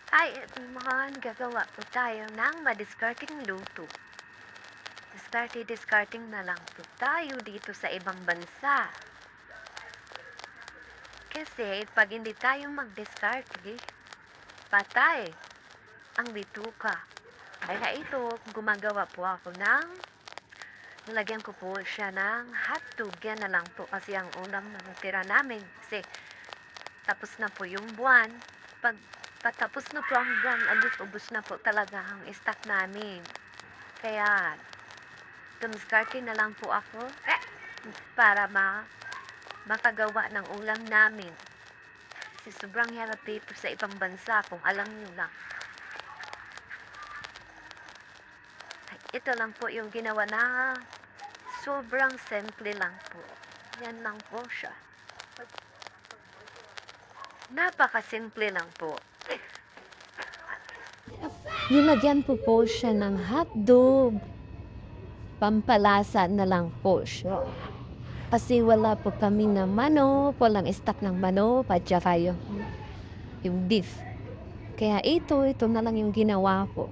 Ay, man, gagawa po tayo ng madiskarteng luto. Diskarte-diskarting na lang po tayo dito sa ibang bansa. Kasi pag hindi tayo magdiskarte, patay ang bituka. Kaya ito, gumagawa po ako ng nilagyan ko po siya ng hotdog. Yan na lang po kasi ang ulam na natira namin. Kasi tapos na po yung buwan. Pag patapos na po ang buwan, ubos na po talaga ang stock namin. Kaya, dumiskarte na lang po ako para makagawa ng ulam namin. Kasi sobrang hirap dito sa ibang bansa kung alam nyo lang. Ito lang po yung ginawa na sobrang simple lang po. Yan lang po siya. Napakasimple lang po. Nilagyan ko po siya ng hotdog. Pampalasa na lang po siya. Kasi wala po kami na manok, walang stock ng manok, at saka yung beef. Kaya ito na lang yung ginawa ko.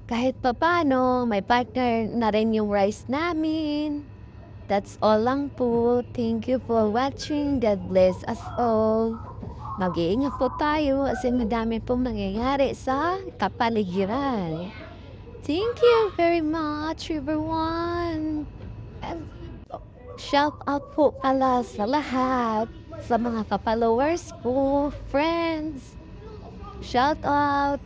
Kahit papano, may partner na rin yung rice namin. That's all lang po. Thank you for watching. God bless us all. Mag-iingat po tayo kasi madami pong nangyayari sa kapaligiran. Thank you very much, everyone. And shout out po pala sa lahat, sa mga ka-followers ko, friends. Shout out.